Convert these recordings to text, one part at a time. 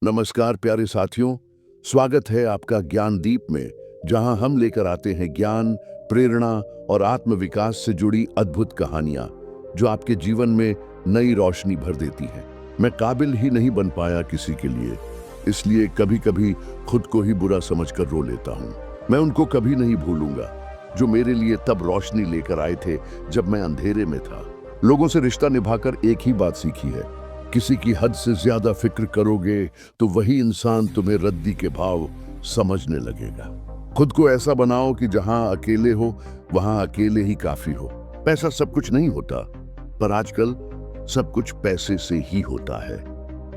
नमस्कार प्यारे साथियों, स्वागत है आपका ज्ञानदीप में, जहां हम लेकर आते हैं ज्ञान, प्रेरणा और आत्मविकास से जुड़ी अद्भुत कहानियां जो आपके जीवन में नई रोशनी भर देती हैं। मैं काबिल ही नहीं बन पाया किसी के लिए, इसलिए कभी कभी खुद को ही बुरा समझकर रो लेता हूं। मैं उनको कभी नहीं भूलूंगा जो मेरे लिए तब रोशनी लेकर आए थे जब मैं अंधेरे में था। लोगों से रिश्ता निभाकर एक ही बात सीखी है, किसी की हद से ज्यादा फिक्र करोगे तो वही इंसान तुम्हें रद्दी के भाव समझने लगेगा। खुद को ऐसा बनाओ कि जहां अकेले हो वहां अकेले ही काफी हो। पैसा सब कुछ नहीं होता, पर आजकल सब कुछ पैसे से ही होता है।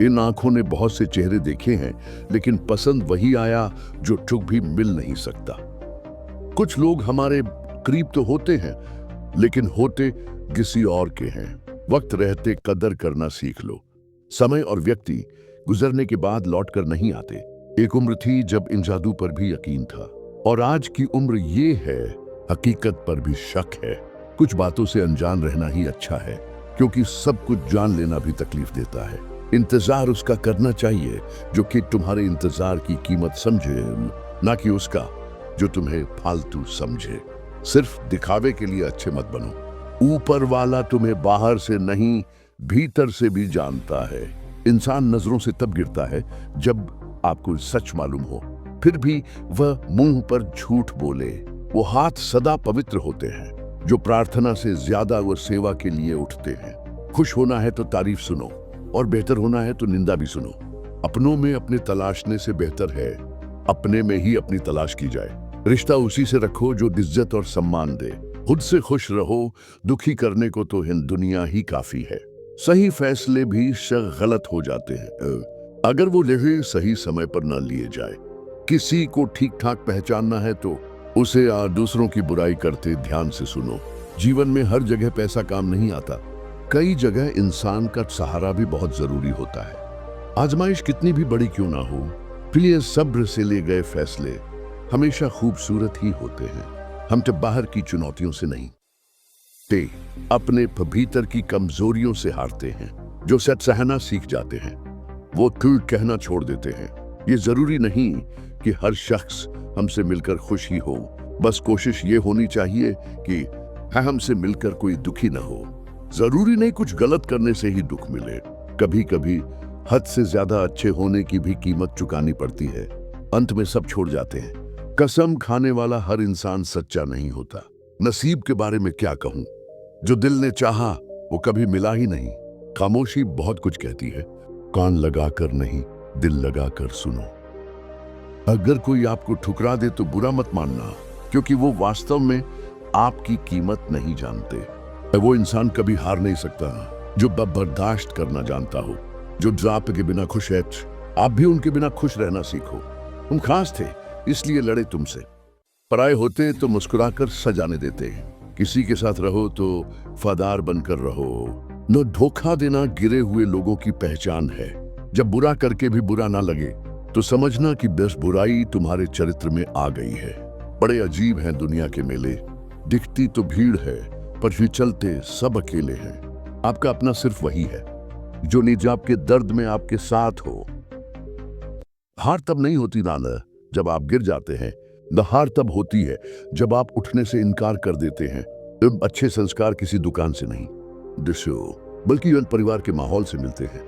इन आंखों ने बहुत से चेहरे देखे हैं, लेकिन पसंद वही आया जो ठुक भी मिल नहीं सकता। कुछ लोग हमारे करीब तो होते हैं, लेकिन होते किसी और के हैं। वक्त रहते कदर करना सीख लो। समय और व्यक्ति गुजरने के बाद लौटकर नहीं आते। एक उम्र थी जब इन जादू पर भी यकीन था, और आज की उम्र ये है, हकीकत पर भी शक है। कुछ बातों से अनजान रहना ही अच्छा है, क्योंकि सब कुछ जान लेना भी तकलीफ देता है। इंतजार उसका करना चाहिए जो कि तुम्हारे इंतजार की कीमत समझे, ना कि उसका जो तुम्हें फालतू समझे। सिर्फ दिखावे के लिए अच्छे मत बनो। ऊपर वाला तुम्हें बाहर से नहीं, भीतर से भी जानता है। इंसान नजरों से तब गिरता है जब आपको सच मालूम हो, फिर भी वह मुंह पर झूठ बोले। वो हाथ सदा पवित्र होते हैं जो प्रार्थना से ज्यादा वो सेवा के लिए उठते हैं। खुश होना है तो तारीफ सुनो, और बेहतर होना है तो निंदा भी सुनो। अपनों में अपने तलाशने से बेहतर है अपने में ही अपनी तलाश की जाए। रिश्ता उसी से रखो जो इज्जत और सम्मान दे। खुद से खुश रहो, दुखी करने को तो दुनिया ही काफी है। सही फैसले भी गलत हो जाते हैं अगर वो लेहे सही समय पर ना लिए जाए। किसी को ठीक ठाक पहचानना है तो उसे दूसरों की बुराई करते ध्यान से सुनो। जीवन में हर जगह पैसा काम नहीं आता, कई जगह इंसान का सहारा भी बहुत जरूरी होता है। आजमाइश कितनी भी बड़ी क्यों ना हो, प्रिय सब्र से ले गए फैसले हमेशा खूबसूरत ही होते हैं। हम तो बाहर की चुनौतियों से नहीं, ते अपने भीतर की कमजोरियों से हारते हैं। जो सच सहना सीख जाते हैं वो क्यों कहना छोड़ देते हैं। ये जरूरी नहीं कि हर शख्स हमसे मिलकर खुश ही हो, बस कोशिश ये होनी चाहिए कि हमसे मिलकर कोई दुखी ना हो। जरूरी नहीं कुछ गलत करने से ही दुख मिले, कभी कभी हद से ज्यादा अच्छे होने की भी कीमत चुकानी पड़ती है। अंत में सब छोड़ जाते हैं। कसम खाने वाला हर इंसान सच्चा नहीं होता। नसीब के बारे में क्या कहूं, जो दिल ने चाहा वो कभी मिला ही नहीं। खामोशी बहुत कुछ कहती है, कान लगाकर नहीं, दिल लगाकर सुनो। अगर कोई आपको ठुकरा दे तो बुरा मत मानना, क्योंकि वो वास्तव में आपकी कीमत नहीं जानते। वो इंसान कभी हार नहीं सकता जो बर्दाश्त करना जानता हो। जो ड्राप के बिना खुश है, आप भी उनके बिना खुश रहना सीखो। तुम खास थे इसलिए लड़े तुमसे, पराए होते तो मुस्कुराकर सजाने देते। किसी के साथ रहो तो वफादार बनकर रहो। न धोखा देना गिरे हुए लोगों की पहचान है। जब बुरा करके भी बुरा ना लगे तो समझना कि बस बुराई तुम्हारे चरित्र में आ गई है। बड़े अजीब हैं दुनिया के मेले, दिखती तो भीड़ है पर फिर चलते सब अकेले हैं। आपका अपना सिर्फ वही है जो निज आपके दर्द में आपके साथ हो। हार तब नहीं होती नाना जब आप गिर जाते हैं, न हार तब होती है जब आप उठने से इनकार कर देते हैं। अच्छे संस्कार किसी दुकान से नहीं बल्कि परिवार के माहौल से मिलते हैं।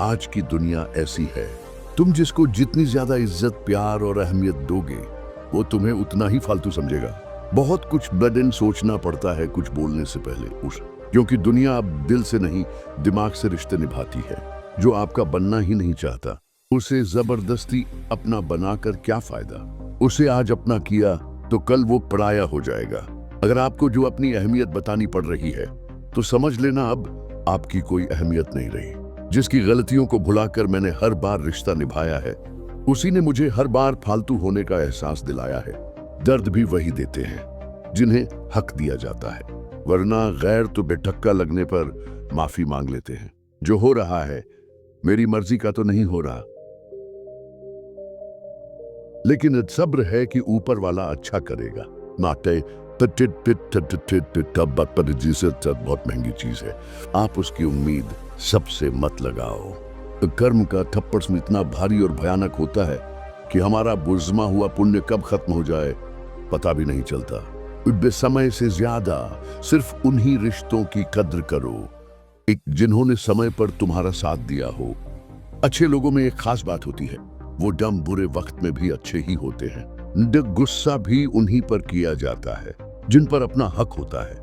आज की दुनिया ऐसी है, तुम जिसको जितनी ज्यादा इज्जत, प्यार और अहमियत दोगे वो तुम्हें उतना ही फालतू समझेगा। बहुत कुछ बदन सोचना पड़ता है कुछ बोलने से पहले, क्योंकि दुनिया अब दिल से नहीं दिमाग से रिश्ते निभाती है। जो आपका बनना ही नहीं चाहता उसे जबरदस्ती अपना बनाकर क्या फायदा। उसे आज अपना किया तो कल वो पराया हो जाएगा। अगर आपको जो अपनी अहमियत बतानी पड़ रही है तो समझ लेना अब आपकी कोई अहमियत नहीं रही। जिसकी गलतियों को भुलाकर मैंने हर बार रिश्ता निभाया है, उसी ने मुझे हर बार फालतू होने का एहसास दिलाया है। दर्द भी वही देते हैं जिन्हें हक दिया जाता है, वरना गैर तो बेटक्का लगने पर माफी मांग लेते हैं। जो हो रहा है मेरी मर्जी का तो नहीं हो रहा, लेकिन सब्र है कि ऊपर वाला अच्छा करेगा। नाते बहुत महंगी चीज है, आप उसकी उम्मीद सबसे मत लगाओ। कर्म का थप्पड़ इतना भारी और भयानक होता है कि हमारा बुर्जमा हुआ पुण्य कब खत्म हो जाए पता भी नहीं चलता। समय से ज्यादा सिर्फ उन्हीं रिश्तों की कद्र करो एक जिन्होंने समय पर तुम्हारा साथ दिया हो। अच्छे लोगों में एक खास बात होती है, वो दम बुरे वक्त में भी अच्छे ही होते हैं। गुस्सा भी उन्हीं पर किया जाता है जिन पर अपना हक होता है,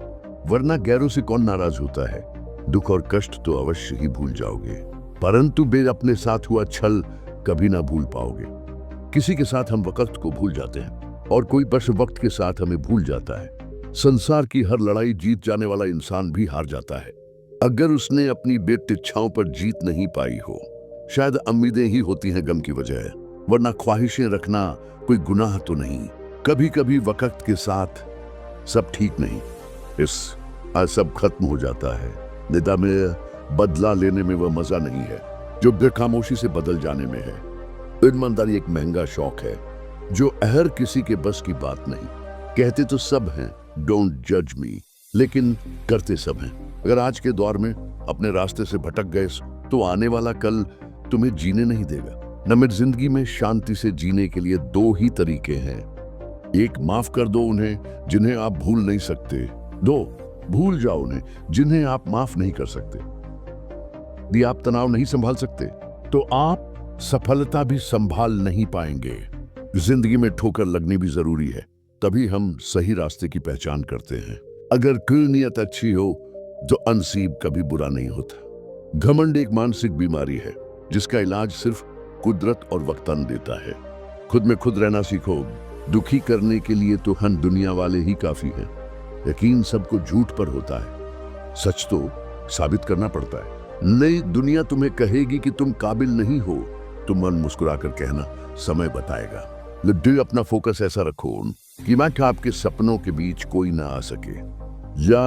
वरना गैरों से कौन नाराज होता है। दुख और कष्ट तो अवश्य ही भूल जाओगे, परंतु अपने साथ हुआ छल कभी ना भूल पाओगे। किसी के साथ हम वक्त को भूल जाते हैं और कोई बस वक्त के साथ हमें भूल जाता है। संसार की हर लड़ाई जीत जाने वाला इंसान भी हार जाता है अगर उसने अपनी बेतिच्छाओं पर जीत नहीं पाई हो। शायद उम्मीदें ही होती हैं गम की वजह, वरना ख्वाहिशें रखना कोई गुनाह तो नहीं। कभी कभी वक्त के साथ सब ठीक नहीं, इस आज सब खत्म हो जाता है। निदा में बदला लेने में वह मजा नहीं है जो बेखामोशी से बदल जाने में है। ईमानदारी एक महंगा शौक है जो हर किसी के बस की बात नहीं। कहते तो सब हैं डोंट जज मी, लेकिन करते सब हैं। अगर आज के दौर में अपने रास्ते से भटक गए तो आने वाला कल तुम्हें जीने नहीं देगा। नमित जिंदगी में शांति से जीने के लिए दो ही तरीके हैं। एक, माफ कर दो उन्हें जिन्हें आप भूल नहीं सकते। दो, भूल जाओ उन्हें जिन्हें आप माफ नहीं कर सकते। यदि आप तनाव नहीं संभाल सकते तो आप सफलता भी संभाल नहीं पाएंगे। जिंदगी में ठोकर लगनी भी जरूरी है, तभी हम सही रास्ते की पहचान करते हैं। अगर कुल नियत अच्छी हो तो अनसीब कभी बुरा नहीं होता। घमंड एक मानसिक बीमारी है जिसका इलाज सिर्फ कुदरत और वक्तन देता है। खुद में खुद रहना सीखो। दुखी करने के लिए तो हम दुनिया वाले ही काफी हैं। यकीन सबको झूठ पर होता है, सच तो साबित करना पड़ता है। नई दुनिया तुम्हें कहेगी कि तुम काबिल नहीं हो, तुम मन मुस्कुराकर कहना समय बताएगा। लड्डू अपना फोकस ऐसा रखो कि मैं आपके सपनों के बीच कोई ना आ सके। या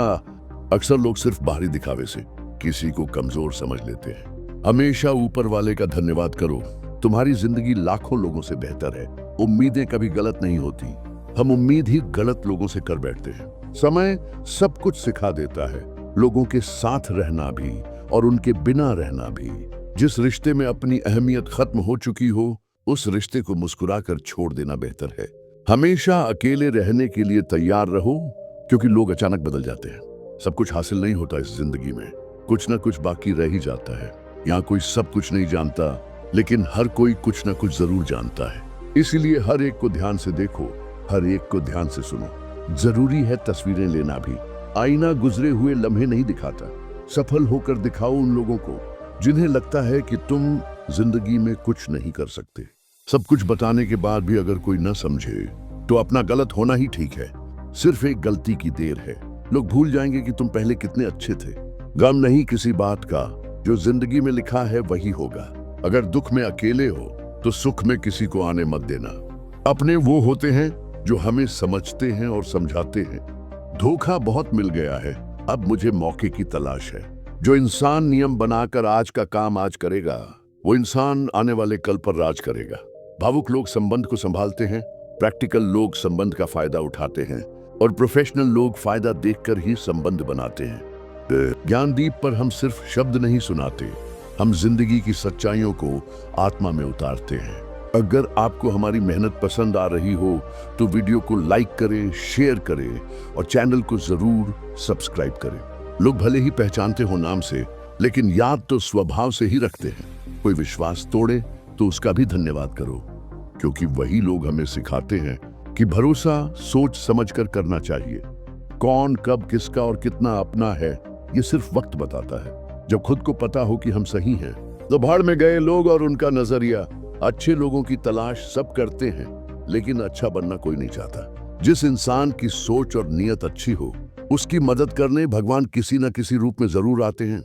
अक्सर लोग सिर्फ बाहरी दिखावे से किसी को कमजोर समझ लेते हैं। हमेशा ऊपर वाले का धन्यवाद करो। तुम्हारी जिंदगी लाखों लोगों से बेहतर है। उम्मीदें कभी गलत नहीं होती, हम उम्मीद ही गलत लोगों से कर बैठते हैं। समय सब कुछ सिखा देता है, लोगों के साथ रहना भी और उनके बिना रहना भी। जिस रिश्ते में अपनी अहमियत खत्म हो चुकी हो, उस रिश्ते को मुस्कुराकर छोड़ देना बेहतर है। हमेशा अकेले रहने के लिए तैयार रहो, क्योंकि लोग अचानक बदल जाते हैं। सब कुछ हासिल नहीं होता इस जिंदगी में, कुछ ना कुछ बाकी रह ही जाता है। यहाँ कोई सब कुछ नहीं जानता, लेकिन हर कोई कुछ ना कुछ जरूर जानता है। इसीलिए हर एक को ध्यान से देखो, हर एक को ध्यान से सुनो। जरूरी है तस्वीरें लेना भी। आईना गुजरे हुए लम्हे नहीं दिखाता। सफल होकर दिखाओ उन लोगों को जिन्हें लगता है कि तुम जिंदगी में कुछ नहीं कर सकते। सब कुछ बताने के बाद भी अगर कोई न समझे तो अपना गलत होना ही ठीक है। सिर्फ एक गलती की देर है, लोग भूल जाएंगे कि तुम पहले कितने अच्छे थे। गम नहीं किसी बात का, जो जिंदगी में लिखा है वही होगा। अगर दुख में अकेले हो तो सुख में किसी को आने मत देना। अपने वो होते हैं जो हमें समझते हैं और समझाते हैं। धोखा बहुत मिल गया है, अब मुझे मौके की तलाश है। जो इंसान नियम बनाकर आज का काम आज करेगा, वो इंसान आने वाले कल पर राज करेगा। भावुक लोग संबंध को संभालते हैं, प्रैक्टिकल लोग संबंध का फायदा उठाते हैं और प्रोफेशनल लोग फायदा देखकर ही संबंध बनाते हैं। ज्ञानदीप पर हम सिर्फ शब्द नहीं सुनाते, हम जिंदगी की सच्चाइयों को आत्मा में उतारते हैं। अगर आपको हमारी मेहनत पसंद आ रही हो तो वीडियो को लाइक करें, शेयर करें और चैनल को जरूर सब्सक्राइब करें। लोग भले ही पहचानते हो नाम से, लेकिन याद तो स्वभाव से ही रखते हैं। कोई विश्वास तोड़े तो उसका भी धन्यवाद करो, क्योंकि वही लोग हमें सिखाते हैं कि भरोसा सोच समझकर करना चाहिए। कौन कब किसका और कितना अपना है, ये सिर्फ वक्त बताता है। जब खुद को पता हो कि हम सही हैं, तो भाड़ में गए लोग और उनका नजरिया। अच्छे लोगों की तलाश सब करते हैं, लेकिन अच्छा बनना कोई नहीं चाहता। जिस इंसान की सोच और नीयत अच्छी हो, उसकी मदद करने भगवान किसी न किसी रूप में जरूर आते हैं।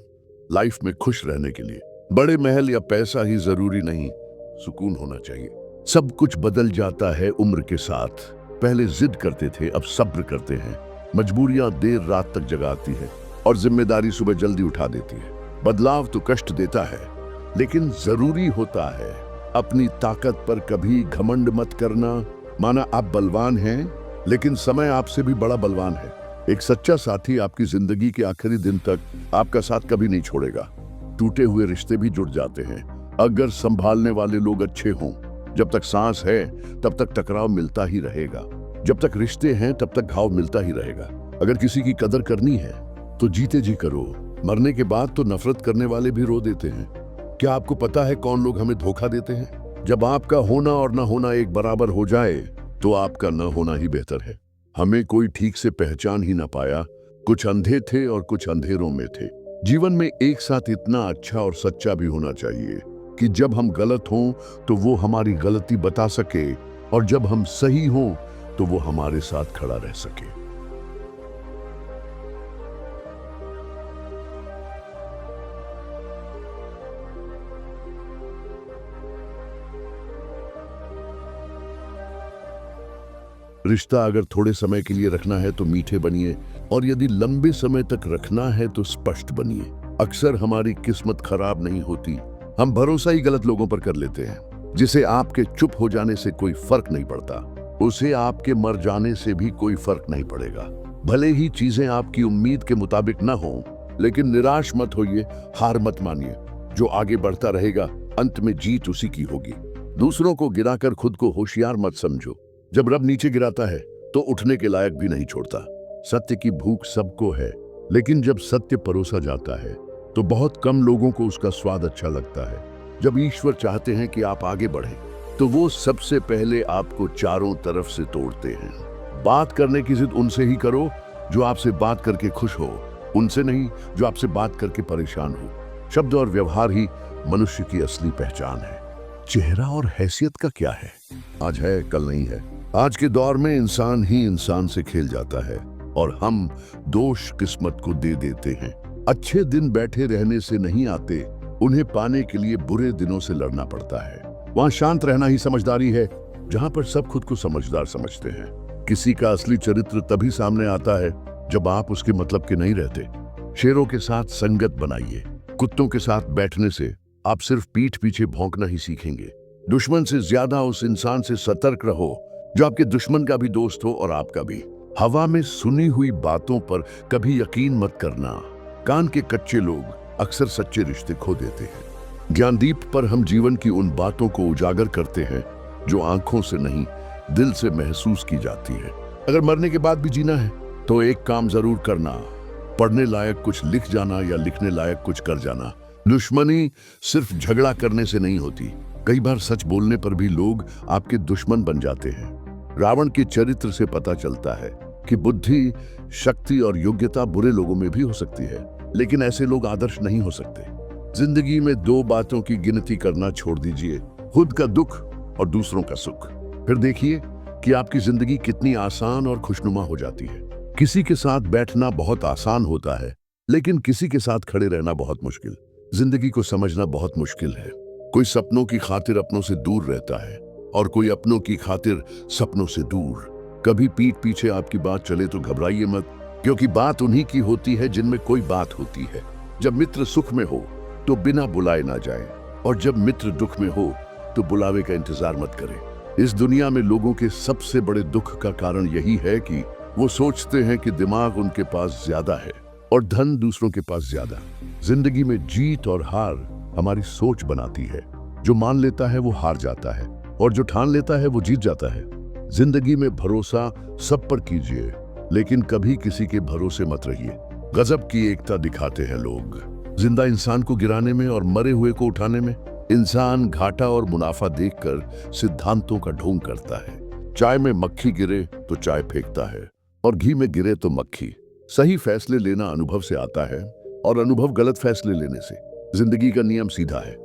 लाइफ में खुश रहने के लिए बड़े महल या पैसा ही जरूरी नहीं, सुकून होना चाहिए। सब कुछ बदल जाता है उम्र के साथ। पहले जिद करते थे, अब सब्र करते हैं। मजबूरियां देर रात तक जगाती है और जिम्मेदारी सुबह जल्दी उठा देती है। बदलाव तो कष्ट देता है, लेकिन जरूरी होता है। अपनी ताकत पर कभी घमंड मत करना। माना आप बलवान हैं, लेकिन समय आपसे भी बड़ा बलवान है। एक सच्चा साथी आपकी जिंदगी के आखिरी दिन तक आपका साथ कभी नहीं छोड़ेगा। टूटे हुए रिश्ते भी जुड़ जाते हैं, अगर संभालने वाले लोग अच्छे हों, जब तक सांस है तब तक टकराव मिलता ही रहेगा, जब तक रिश्ते हैं तब तक घाव मिलता ही रहेगा। अगर किसी की कदर करनी है तो जीते जी करो, मरने के बाद तो नफरत करने वाले भी रो देते हैं। क्या आपको पता है कौन लोग हमें धोखा देते हैं? जब आपका होना और ना होना एक बराबर हो जाए तो आपका न होना ही बेहतर है। हमें कोई ठीक से पहचान ही ना पाया, कुछ अंधे थे और कुछ अंधेरों में थे। जीवन में एक साथ इतना अच्छा और सच्चा भी होना चाहिए कि जब हम गलत हों तो वो हमारी गलती बता सके, और जब हम सही हों तो वो हमारे साथ खड़ा रह सके। रिश्ता अगर थोड़े समय के लिए रखना है तो मीठे बनिए, और यदि लंबे समय तक रखना है तो स्पष्ट बनिए। अक्सर हमारी किस्मत खराब नहीं होती, हम भरोसा ही गलत लोगों पर कर लेते हैं। जिसे आपके चुप हो जाने से कोई फर्क नहीं पड़ता, उसे आपके मर जाने से भी कोई फर्क नहीं पड़ेगा। भले ही चीजें आपकी उम्मीद के मुताबिक न हो, लेकिन निराश मत होइए, हार मत मानिए। जो आगे बढ़ता रहेगा अंत में जीत उसी की होगी। दूसरों को गिराकर खुद को होशियार मत समझो। जब रब नीचे गिराता है तो उठने के लायक भी नहीं छोड़ता। सत्य की भूख सबको है, लेकिन जब सत्य परोसा जाता है तो बहुत कम लोगों को उसका स्वाद अच्छा लगता है। जब ईश्वर चाहते हैं कि आप आगे बढ़ें तो वो सबसे पहले आपको चारों तरफ से तोड़ते हैं। बात करने की जिद उनसे ही करो जो आपसे बात करके खुश हो, उनसे नहीं जो आपसे बात करके परेशान हो। शब्द और व्यवहार ही मनुष्य की असली पहचान है। चेहरा और हैसियत का क्या है? आज है कल नहीं है। आज के दौर में इंसान ही इंसान से खेल जाता है और हम दोष किस्मत को दे देते हैं। अच्छे दिन बैठे रहने से नहीं आते, उन्हें पाने के लिए बुरे दिनों से लड़ना पड़ता है। वहां शांत रहना ही समझदारी है जहां पर सब खुद को समझदार समझते हैं। किसी का असली चरित्र तभी सामने आता है जब आप उसके मतलब के नहीं रहते। शेरों के साथ संगत बनाइए, कुत्तों के साथ बैठने से आप सिर्फ पीठ पीछे भौंकना ही सीखेंगे। दुश्मन से ज्यादा उस इंसान से सतर्क रहो जो आपके दुश्मन का भी दोस्त हो और आपका भी। हवा में सुनी हुई बातों पर कभी यकीन मत करना। कान के कच्चे लोग अक्सर सच्चे रिश्ते खो देते हैं। ज्ञानदीप पर हम जीवन की उन बातों को उजागर करते हैं जो आंखों से नहीं, दिल से महसूस की जाती है। अगर मरने के बाद भी जीना है तो एक काम जरूर करना, पढ़ने लायक कुछ लिख जाना या लिखने लायक कुछ कर जाना। दुश्मनी सिर्फ झगड़ा करने से नहीं होती, कई बार सच बोलने पर भी लोग आपके दुश्मन बन जाते हैं। रावण के चरित्र से पता चलता है कि बुद्धि, शक्ति और योग्यता बुरे लोगों में भी हो सकती है, लेकिन ऐसे लोग आदर्श नहीं हो सकते। जिंदगी में दो बातों की गिनती करना छोड़ दीजिए, खुद का दुख और दूसरों का सुख। फिर देखिए कि आपकी जिंदगी कितनी आसान और खुशनुमा हो जाती है। किसी के साथ बैठना बहुत आसान होता है, लेकिन किसी के साथ खड़े रहना बहुत मुश्किल। जिंदगी को समझना बहुत मुश्किल है। कोई सपनों की खातिर अपनों से दूर रहता है और कोई अपनों की खातिर सपनों से दूर। कभी पीठ पीछे आपकी बात चले तो घबराइए मत, क्योंकि बात उन्हीं की होती है जिनमें कोई बात होती है। जब मित्र सुख में हो तो बिना बुलाए ना जाए, और जब मित्र दुख में हो तो बुलावे का इंतजार मत करें। इस दुनिया में लोगों के सबसे बड़े दुख का कारण यही है कि वो सोचते हैं कि दिमाग उनके पास ज्यादा है और धन दूसरों के पास ज्यादा। जिंदगी में जीत और हार हमारी सोच बनाती है। जो मान लेता है वो हार जाता है, और जो ठान लेता है वो जीत जाता है। जिंदगी में भरोसा सब पर कीजिए, लेकिन कभी किसी के भरोसे मत रहिए। गजब की एकता दिखाते हैं लोग, जिंदा इंसान को गिराने में और मरे हुए को उठाने में। इंसान घाटा और मुनाफा देखकर सिद्धांतों का ढोंग करता है। चाय में मक्खी गिरे तो चाय फेंकता है, और घी में गिरे तो मक्खी। सही फैसले लेना अनुभव से आता है, और अनुभव गलत फैसले लेने से। जिंदगी का नियम सीधा है,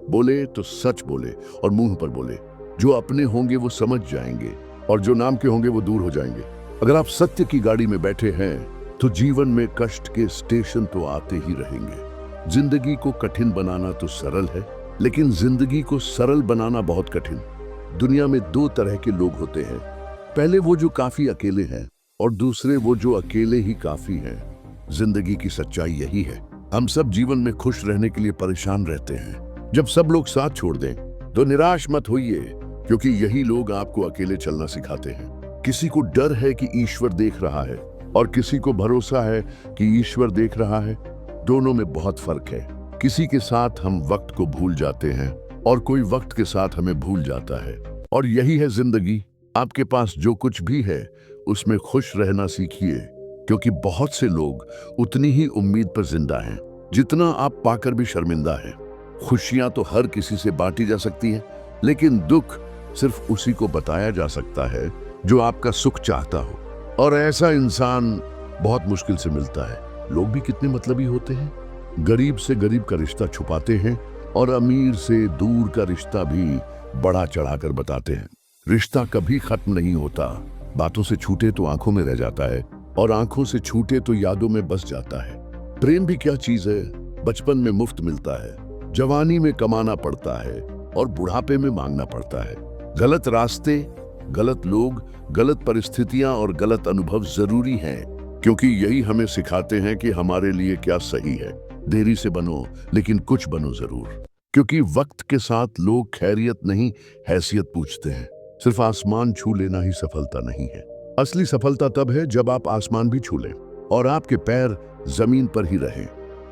बोले तो सच बोले और मुंह पर बोले। जो अपने होंगे वो समझ जाएंगे, और जो नाम के होंगे वो दूर हो जाएंगे। अगर आप सत्य की गाड़ी में बैठे हैं तो जीवन में कष्ट के स्टेशन तो आते ही रहेंगे। जिंदगी को कठिन बनाना तो सरल है, लेकिन जिंदगी को सरल बनाना बहुत कठिन। दुनिया में दो तरह के लोग होते हैं, पहले वो जो काफी अकेले हैं, और दूसरे वो जो अकेले ही काफी हैं। जिंदगी की सच्चाई यही है। हम सब जीवन में खुश रहने के लिए परेशान रहते हैं। जब सब लोग साथ छोड़ दें तो निराश मत होइए, क्योंकि यही लोग आपको अकेले चलना सिखाते हैं। किसी को डर है कि ईश्वर देख रहा है, और किसी को भरोसा है कि ईश्वर देख रहा है। दोनों में बहुत फर्क है। किसी के साथ हम वक्त को भूल जाते हैं, और कोई वक्त के साथ हमें भूल जाता है। और यही है जिंदगी। आपके पास जो कुछ भी है उसमें खुश रहना सीखिए, क्योंकि बहुत से लोग उतनी ही उम्मीद पर जिंदा हैं जितना आप पाकर भी शर्मिंदा हैं। खुशियां तो हर किसी से बांटी जा सकती हैं, लेकिन दुख सिर्फ उसी को बताया जा सकता है जो आपका सुख चाहता हो। और ऐसा इंसान बहुत मुश्किल से मिलता है। लोग भी कितने मतलबी होते हैं। गरीब से गरीब का रिश्ता छुपाते हैं और अमीर से दूर का रिश्ता भी बढ़ा चढ़ाकर बताते हैं। रिश्ता कभी खत्म नहीं होता। बातों से छूटे तो आंखों में रह जाता है, और आंखों से छूटे तो यादों में बस जाता है। प्रेम भी क्या चीज है, बचपन में मुफ्त मिलता है, जवानी में कमाना पड़ता है और बुढ़ापे में मांगना पड़ता है। गलत रास्ते, गलत लोग, गलत परिस्थितियां और गलत अनुभव जरूरी हैं, क्योंकि यही हमें सिखाते हैं कि हमारे लिए क्या सही है। देरी से बनो, लेकिन कुछ बनो जरूर, क्योंकि वक्त के साथ लोग खैरियत नहीं, हैसियत पूछते हैं। सिर्फ आसमान छू लेना ही सफलता नहीं है। असली सफलता तब है जब आप आसमान भी छू लें और आपके पैर जमीन पर ही रहें।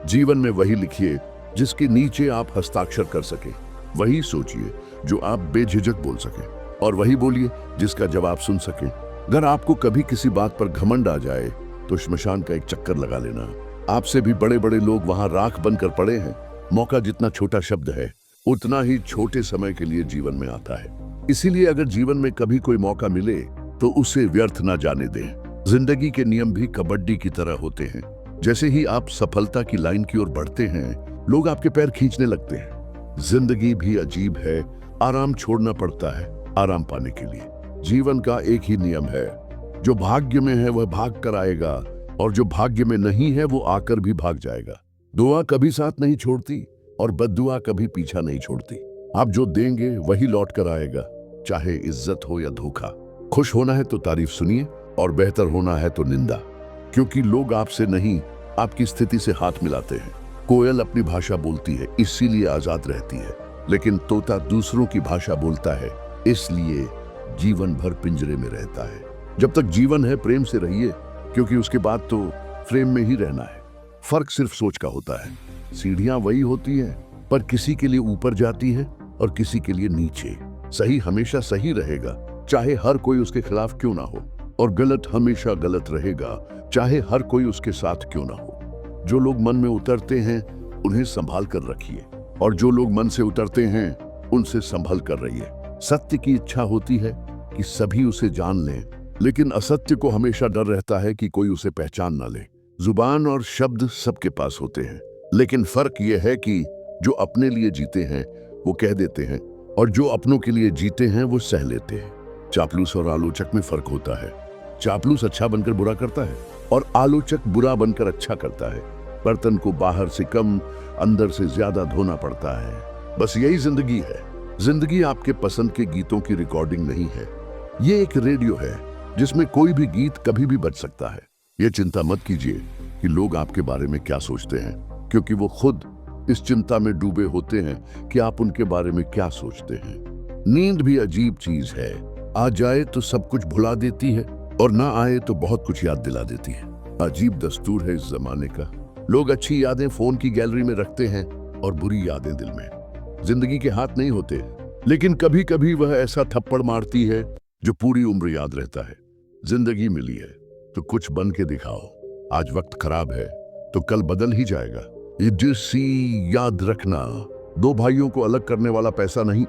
जीवन में वही लिखिए जिसके नीचे आप हस्ताक्षर कर सके, वही सोचिए जो आप बेझिझक बोल सके, और वही बोलिए जिसका जवाब सुन सके। अगर आपको कभी किसी बात पर घमंड आ जाए तो श्मशान का एक चक्कर लगा लेना। आपसे भी बड़े बड़े लोग वहां राख बनकर पड़े हैं। मौका जितना छोटा शब्द है, उतना ही छोटे समय के लिए जीवन में आता है। इसीलिए अगर जीवन में कभी कोई मौका मिले तो उसे व्यर्थ ना जाने दें। जिंदगी के नियम भी कबड्डी की तरह होते हैं। जैसे ही आप सफलता की लाइन की ओर बढ़ते हैं, लोग आपके पैर खींचने लगते हैं। जिंदगी भी अजीब है, आराम छोड़ना पड़ता है आराम पाने के लिए। जीवन का एक ही नियम है, जो भाग्य में है वह भाग कर आएगा, और जो भाग्य में नहीं है वो आकर भी भाग जाएगा। दुआ कभी साथ नहीं छोड़ती और बद्दुआ कभी पीछा नहीं छोड़ती। आप जो देंगे वही लौट कर आएगा, चाहे इज्जत हो या धोखा। खुश होना है तो तारीफ सुनिए, और बेहतर होना है तो निंदा, क्योंकि लोग आपसे नहीं आपकी स्थिति से हाथ मिलाते हैं। कोयल अपनी भाषा बोलती है इसीलिए आजाद रहती है, लेकिन तोता दूसरों की भाषा बोलता है इसलिए जीवन भर पिंजरे में रहता है। जब तक जीवन है प्रेम से रहिए, क्योंकि उसके बाद तो फ्रेम में ही रहना है। फर्क सिर्फ सोच का होता है। सीढ़ियां वही होती हैं, पर किसी के लिए ऊपर जाती है और किसी के लिए नीचे। सही हमेशा सही रहेगा, चाहे हर कोई उसके खिलाफ क्यों ना हो, और गलत हमेशा गलत रहेगा, चाहे हर कोई उसके साथ क्यों ना हो। जो लोग मन में उतरते हैं उन्हें संभाल कर रखिए, और जो लोग मन से उतरते हैं उनसे संभल कर रहिए। सत्य की इच्छा होती है कि सभी उसे जान लें, लेकिन असत्य को हमेशा डर रहता है कि कोई उसे पहचान ना ले। जुबान और शब्द सबके पास होते हैं, लेकिन फर्क यह है कि जो अपने लिए जीते हैं वो कह देते हैं, और जो अपनों के लिए जीते हैं वो सह लेते हैं। चापलूस और आलोचक में फर्क होता है। चापलूस अच्छा बनकर बुरा करता है, और आलोचक बुरा बनकर अच्छा करता है। बर्तन को बाहर से कम, अंदर से ज्यादा धोना पड़ता है। बस यही जिंदगी है। जिंदगी आपके पसंद के गीतों की रिकॉर्डिंग नहीं है, ये एक रेडियो है जिसमें कोई भी गीत कभी भी बज सकता है। ये चिंता मत कीजिए कि लोग आपके बारे में क्या सोचते हैं, क्योंकि वो खुद इस चिंता में डूबे होते हैं कि आप उनके बारे में क्या सोचते हैं। नींद भी अजीब चीज है, आ जाए तो सब कुछ भुला देती है, और ना आए तो बहुत कुछ याद दिला देती है। अजीब दस्तूर है इस जमाने का। लोग अच्छी यादें फोन की गैलरी में रखते हैं और बुरी यादें दिल में। जिंदगी के हाथ नहीं होते, लेकिन कभी कभी वह ऐसा थप्पड़ मारती है जो पूरी उम्र याद रहता है। जिंदगी मिली है तो कुछ बन के दिखाओ। आज वक्त खराब है तो कल बदल ही जाएगा। याद रखना, दो भाइयों को अलग करने वाला पैसा नहीं,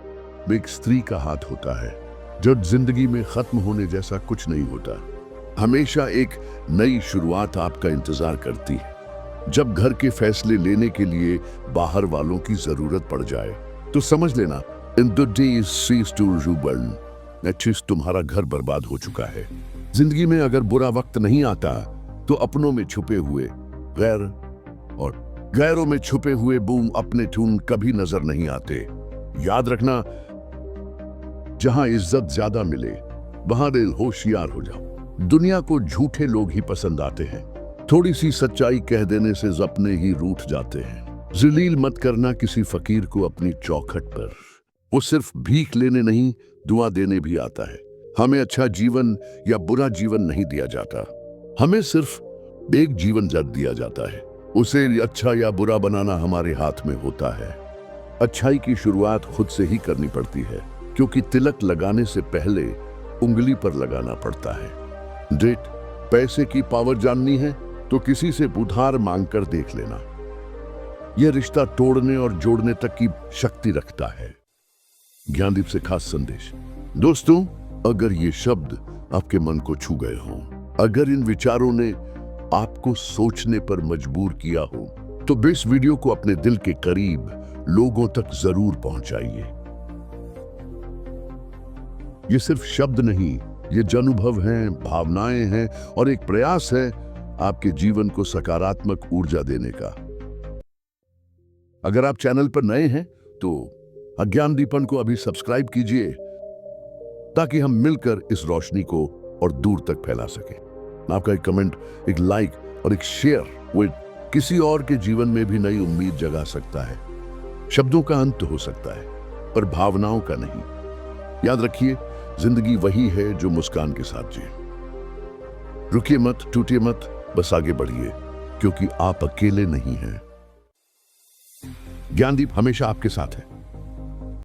एक स्त्री का हाथ होता है। जब जिंदगी में खत्म होने जैसा कुछ नहीं होता। हमेशा एक नई शुरुआत आपका इंतजार करती है। जब घर के फैसले लेने के लिए बाहर वालों की जरूरत पड़ जाए तो समझ लेना in the days cease to रूबर्न, तुम्हारा घर बर्बाद हो चुका है। जिंदगी में अगर बुरा वक्त नहीं आता तो अपनों में छुपे हुए गैर और गैरों में छुपे हुए बूम अपने टून कभी नजर नहीं आते। याद रखना, जहां इज्जत ज्यादा मिले वहां दिल होशियार हो जाओ। दुनिया को झूठे लोग ही पसंद आते हैं। थोड़ी सी सच्चाई कह देने से अपने ही रूठ जाते हैं। जलील मत करना किसी फकीर को अपनी चौखट पर। वो सिर्फ भीख लेने नहीं, दुआ देने भी आता है। हमें अच्छा जीवन या बुरा जीवन नहीं दिया जाता, हमें सिर्फ एक जीवन जग दिया जाता है। उसे अच्छा या बुरा बनाना हमारे हाथ में होता है। अच्छाई की शुरुआत खुद से ही करनी पड़ती है, क्योंकि तिलक लगाने से पहले उंगली पर लगाना पड़ता है। डेट, पैसे की पावर जाननी है तो किसी से उधार मांगकर देख लेना। यह रिश्ता तोड़ने और जोड़ने तक की शक्ति रखता है। ज्ञानदीप से खास संदेश। दोस्तों, अगर ये शब्द आपके मन को छू गए हों, अगर इन विचारों ने आपको सोचने पर मजबूर किया हो, तो इस वीडियो को अपने दिल के करीब लोगों तक जरूर पहुंचाइए। ये सिर्फ शब्द नहीं, ये अनुभव हैं, भावनाएं हैं और एक प्रयास है आपके जीवन को सकारात्मक ऊर्जा देने का। अगर आप चैनल पर नए हैं तो अज्ञान दीपन को अभी सब्सक्राइब कीजिए, ताकि हम मिलकर इस रोशनी को और दूर तक फैला सकें। आपका एक कमेंट, एक लाइक और एक शेयर वो किसी और के जीवन में भी नई उम्मीद जगा सकता है। शब्दों का अंत हो सकता है, पर भावनाओं का नहीं। याद रखिए, जिंदगी वही है जो मुस्कान के साथ जिए। रुकिए मत, टूटिए मत, बस आगे बढ़िए, क्योंकि आप अकेले नहीं हैं। ज्ञानदीप हमेशा आपके साथ है।